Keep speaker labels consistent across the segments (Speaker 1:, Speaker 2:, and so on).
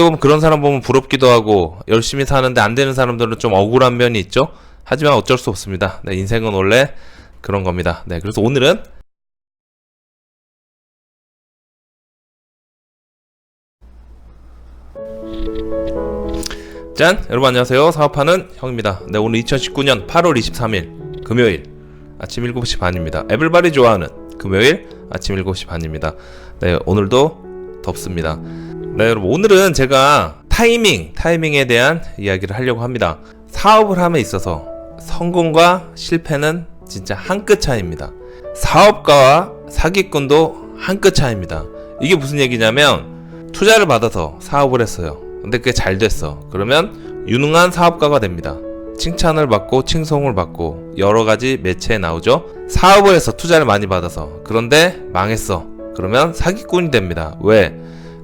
Speaker 1: 보면 그런 사람 보면 부럽기도 하고 열심히 사는데 안 되는 사람들은 좀 억울한 면이 있죠. 하지만 어쩔 수 없습니다. 네, 인생은 원래 그런 겁니다. 네, 그래서 오늘은 짠! 여러분 안녕하세요. 사업하는 형입니다. 네, 오늘 2019년 8월 23일 금요일 아침 7시 반입니다. 에블바리 좋아하는 금요일 아침 7시 반입니다. 네, 오늘도 덥습니다. 네, 여러분 오늘은 제가 타이밍에 대한 이야기를 하려고 합니다. 사업을 함에 있어서 성공과 실패는 진짜 한 끗 차이입니다. 사업가와 사기꾼도 한 끗 차이입니다. 이게 무슨 얘기냐면 투자를 받아서 사업을 했어요. 근데 그게 잘 됐어. 그러면 유능한 사업가가 됩니다. 칭찬을 받고 칭송을 받고 여러가지 매체에 나오죠. 사업을 해서 투자를 많이 받아서 그런데 망했어. 그러면 사기꾼이 됩니다. 왜?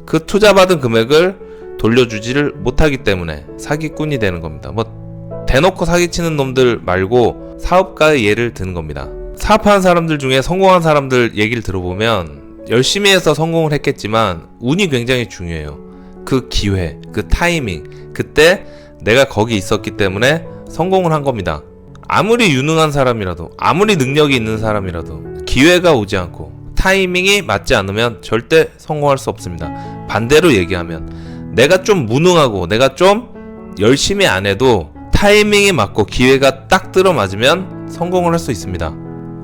Speaker 1: 그 투자받은 금액을 돌려주지를 못하기 때문에 사기꾼이 되는 겁니다. 뭐 대놓고 사기치는 놈들 말고 사업가의 예를 드는 겁니다. 사업하는 사람들 중에 성공한 사람들 얘기를 들어보면 열심히 해서 성공을 했겠지만 운이 굉장히 중요해요. 그 기회, 그 타이밍, 그때 내가 거기 있었기 때문에 성공을 한 겁니다. 아무리 유능한 사람이라도, 아무리 능력이 있는 사람이라도 기회가 오지 않고 타이밍이 맞지 않으면 절대 성공할 수 없습니다. 반대로 얘기하면 내가 좀 무능하고 내가 좀 열심히 안 해도 타이밍이 맞고 기회가 딱 들어맞으면 성공을 할 수 있습니다.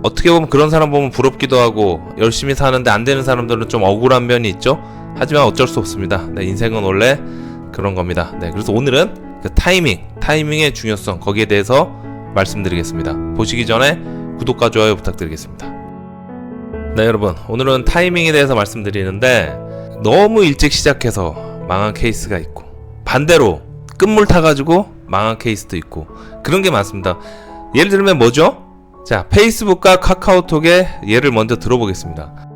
Speaker 1: 어떻게 보면 그런 사람 보면 부럽기도 하고 열심히 사는데 안 되는 사람들은 좀 억울한 면이 있죠. 하지만 어쩔 수 없습니다. 네, 인생은 원래 그런 겁니다. 네, 그래서 오늘은 그 타이밍의 중요성 거기에 대해서 말씀드리겠습니다. 보시기 전에 구독과 좋아요 부탁드리겠습니다. 네, 여러분 오늘은 타이밍에 대해서 말씀드리는데 너무 일찍 시작해서 망한 케이스가 있고 반대로 끝물 타가지고 망한 케이스도 있고 그런 게 많습니다. 예를 들면 뭐죠? 자, 페이스북과 카카오톡의 예를 먼저 들어보겠습니다.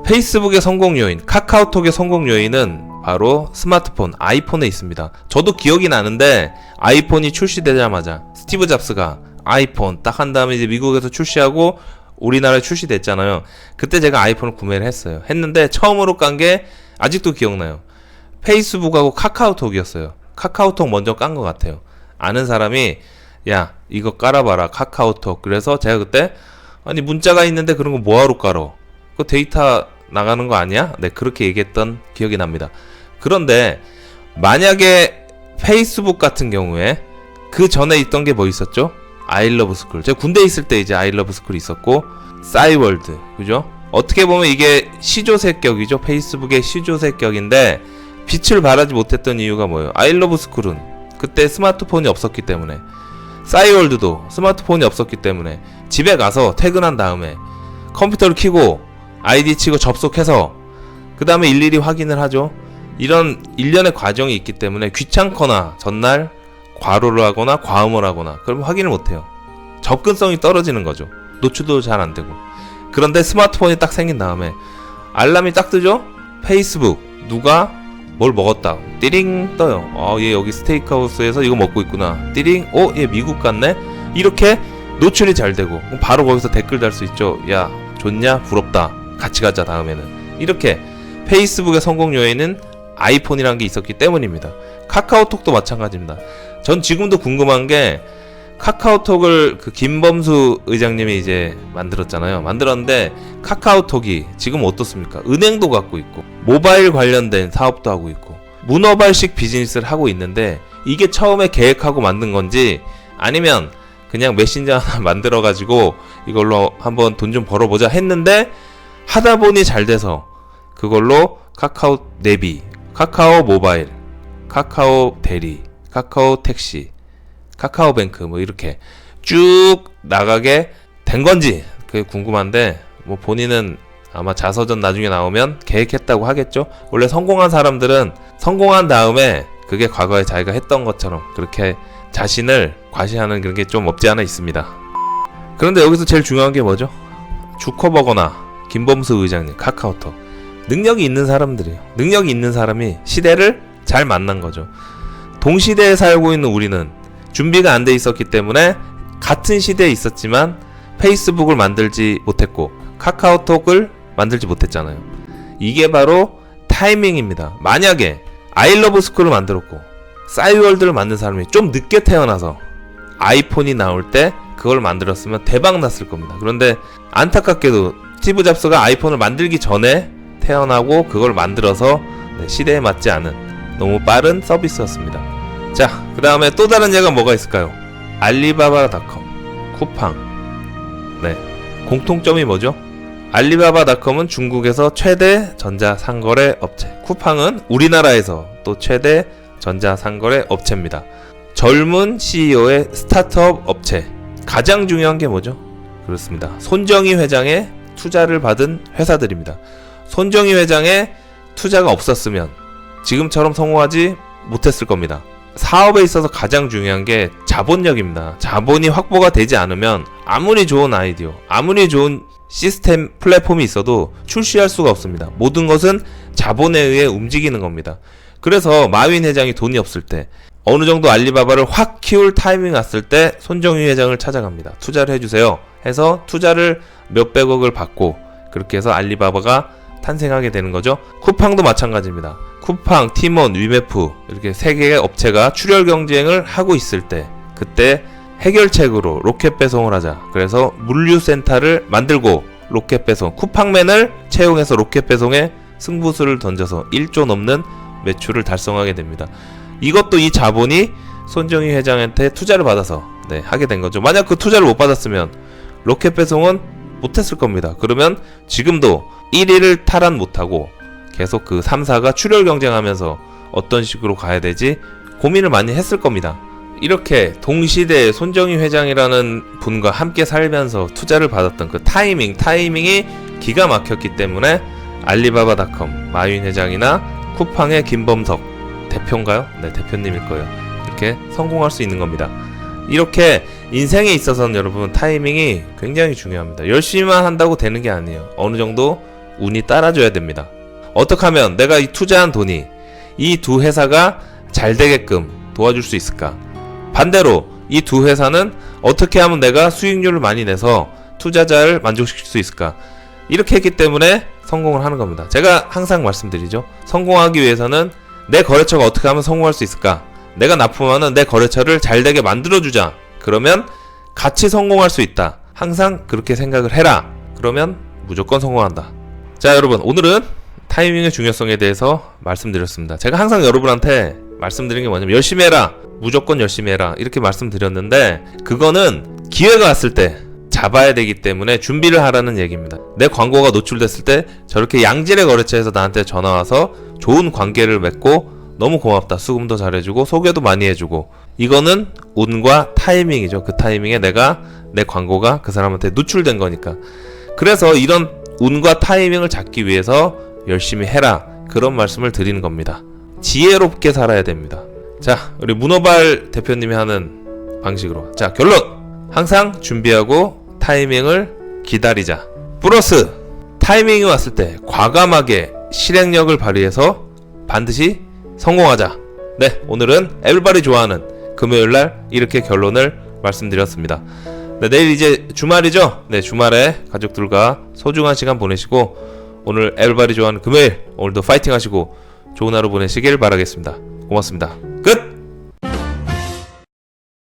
Speaker 1: 페이스북의 성공 요인, 카카오톡의 성공 요인은 바로 스마트폰, 아이폰에 있습니다. 저도 기억이 나는데 아이폰이 출시되자마자 스티브 잡스가 아이폰 딱 한 다음에 이제 미국에서 출시하고 우리나라에 출시됐잖아요. 그때 제가 아이폰을 구매를 했어요. 했는데 처음으로 깐 게 아직도 기억나요. 페이스북하고 카카오톡이었어요. 카카오톡 먼저 깐 것 같아요. 아는 사람이 야 이거 깔아봐라 카카오톡. 그래서 제가 그때 아니 문자가 있는데 그런 거 뭐하러 깔어? 그 데이터 나가는 거 아니야? 네, 그렇게 얘기했던 기억이 납니다. 그런데 만약에 페이스북 같은 경우에 그 전에 있던 게 뭐 있었죠? 아이러브스쿨. 제가 군대에 있을 때 이제 아이러브스쿨이 있었고 싸이월드, 그죠? 어떻게 보면 이게 시조새격이죠. 페이스북의 시조새격인데 빛을 발하지 못했던 이유가 뭐예요? 아이러브스쿨은 그때 스마트폰이 없었기 때문에, 싸이월드도 스마트폰이 없었기 때문에 집에 가서 퇴근한 다음에 컴퓨터를 켜고 아이디 치고 접속해서 그 다음에 일일이 확인을 하죠. 이런 일련의 과정이 있기 때문에 귀찮거나 전날 과로를 하거나 과음을 하거나 그러면 확인을 못해요. 접근성이 떨어지는 거죠. 노출도 잘 안되고. 그런데 스마트폰이 딱 생긴 다음에 알람이 딱 뜨죠. 페이스북 누가 뭘 먹었다 띠링 떠요. 얘 여기 스테이크하우스에서 이거 먹고 있구나. 띠링 얘 미국 갔네. 이렇게 노출이 잘 되고 바로 거기서 댓글 달 수 있죠. 야 좋냐 부럽다 같이 가자 다음에는. 이렇게 페이스북의 성공 요인은 아이폰이라는 게 있었기 때문입니다. 카카오톡도 마찬가지입니다. 전 지금도 궁금한 게 카카오톡을 그 김범수 의장님이 이제 만들었잖아요. 만들었는데 카카오톡이 지금 어떻습니까? 은행도 갖고 있고 모바일 관련된 사업도 하고 있고 문어발식 비즈니스를 하고 있는데 이게 처음에 계획하고 만든 건지 아니면 그냥 메신저 하나 만들어가지고 이걸로 한번 돈 좀 벌어보자 했는데 하다 보니 잘 돼서 그걸로 카카오 내비, 카카오 모바일, 카카오 대리, 카카오 택시, 카카오뱅크 뭐 이렇게 쭉 나가게 된 건지 그게 궁금한데 뭐 본인은 아마 자서전 나중에 나오면 계획했다고 하겠죠. 원래 성공한 사람들은 성공한 다음에 그게 과거에 자기가 했던 것처럼 그렇게 자신을 과시하는 그런 게 좀 없지 않아 있습니다. 그런데 여기서 제일 중요한 게 뭐죠? 주커버거나 김범수 의장님, 카카오톡 능력이 있는 사람들이에요. 능력이 있는 사람이 시대를 잘 만난 거죠. 동시대에 살고 있는 우리는 준비가 안 돼 있었기 때문에 같은 시대에 있었지만 페이스북을 만들지 못했고 카카오톡을 만들지 못했잖아요. 이게 바로 타이밍입니다. 만약에 아이러브 스쿨을 만들었고 싸이월드를 만든 사람이 좀 늦게 태어나서 아이폰이 나올 때 그걸 만들었으면 대박 났을 겁니다. 그런데 안타깝게도 스티브 잡스가 아이폰을 만들기 전에 태어나고 그걸 만들어서 시대에 맞지 않은 너무 빠른 서비스였습니다. 자, 그 다음에 또 다른 예가 뭐가 있을까요? 알리바바닷컴, 쿠팡. 네, 공통점이 뭐죠? 알리바바닷컴은 중국에서 최대 전자상거래 업체, 쿠팡은 우리나라에서 또 최대 전자상거래 업체입니다. 젊은 CEO의 스타트업 업체. 가장 중요한 게 뭐죠? 그렇습니다. 손정희 회장의 투자를 받은 회사들입니다. 손정희 회장의 투자가 없었으면 지금처럼 성공하지 못했을 겁니다. 사업에 있어서 가장 중요한 게 자본력입니다. 자본이 확보가 되지 않으면 아무리 좋은 아이디어, 아무리 좋은 시스템 플랫폼이 있어도 출시할 수가 없습니다. 모든 것은 자본에 의해 움직이는 겁니다. 그래서 마윈 회장이 돈이 없을 때, 어느 정도 알리바바를 확 키울 타이밍이 왔을 때 손정희 회장을 찾아갑니다. 투자를 해주세요 해서 투자를 몇백억을 받고 그렇게 해서 알리바바가 탄생하게 되는 거죠. 쿠팡도 마찬가지입니다. 쿠팡, 티몬, 위메프 이렇게 세 개의 업체가 출혈 경쟁을 하고 있을 때, 그때 해결책으로 로켓 배송을 하자. 그래서 물류센터를 만들고 로켓 배송, 쿠팡맨을 채용해서 로켓 배송에 승부수를 던져서 1조 넘는 매출을 달성하게 됩니다. 이것도 이 자본이 손정희 회장한테 투자를 받아서 하게 된 거죠. 만약 그 투자를 못 받았으면 로켓 배송은 못했을 겁니다. 그러면 지금도 1위를 탈환 못하고 계속 그 3사가 출혈 경쟁하면서 어떤 식으로 가야 되지 고민을 많이 했을 겁니다. 이렇게 동시대에 손정희 회장이라는 분과 함께 살면서 투자를 받았던 그 타이밍이 기가 막혔기 때문에 알리바바닷컴 마윈 회장이나 쿠팡의 김범석 대표인가요? 네, 대표님일 거예요. 이렇게 성공할 수 있는 겁니다. 이렇게 인생에 있어서는 여러분 타이밍이 굉장히 중요합니다. 열심히만 한다고 되는 게 아니에요. 어느 정도 운이 따라줘야 됩니다. 어떻게 하면 내가 이 투자한 돈이 이 두 회사가 잘 되게끔 도와줄 수 있을까? 반대로 이 두 회사는 어떻게 하면 내가 수익률을 많이 내서 투자자를 만족시킬 수 있을까? 이렇게 했기 때문에 성공을 하는 겁니다. 제가 항상 말씀드리죠. 성공하기 위해서는 내 거래처가 어떻게 하면 성공할 수 있을까? 내가 납품하는 내 거래처를 잘 되게 만들어주자. 그러면 같이 성공할 수 있다. 항상 그렇게 생각을 해라. 그러면 무조건 성공한다. 자, 여러분, 오늘은 타이밍의 중요성에 대해서 말씀드렸습니다. 제가 항상 여러분한테 말씀드린 게 뭐냐면 열심히 해라, 무조건 열심히 해라 이렇게 말씀드렸는데, 그거는 기회가 왔을 때 잡아야 되기 때문에 준비를 하라는 얘기입니다. 내 광고가 노출됐을 때 저렇게 양질의 거래처에서 나한테 전화와서 좋은 관계를 맺고 너무 고맙다, 수금도 잘해주고 소개도 많이 해주고, 이거는 운과 타이밍이죠. 그 타이밍에 내가 내 광고가 그 사람한테 노출된 거니까. 그래서 이런 운과 타이밍을 잡기 위해서 열심히 해라, 그런 말씀을 드리는 겁니다. 지혜롭게 살아야 됩니다. 자, 우리 문어발 대표님이 하는 방식으로, 자, 결론! 항상 준비하고 타이밍을 기다리자. 플러스 타이밍이 왔을 때 과감하게 실행력을 발휘해서 반드시 성공하자. 네, 오늘은 에블바리 좋아하는 금요일날 이렇게 결론을 말씀드렸습니다. 네, 내일 이제 주말이죠. 네, 주말에 가족들과 소중한 시간 보내시고, 오늘 에블바리 좋아하는 금요일, 오늘도 파이팅 하시고 좋은 하루 보내시길 바라겠습니다. 고맙습니다.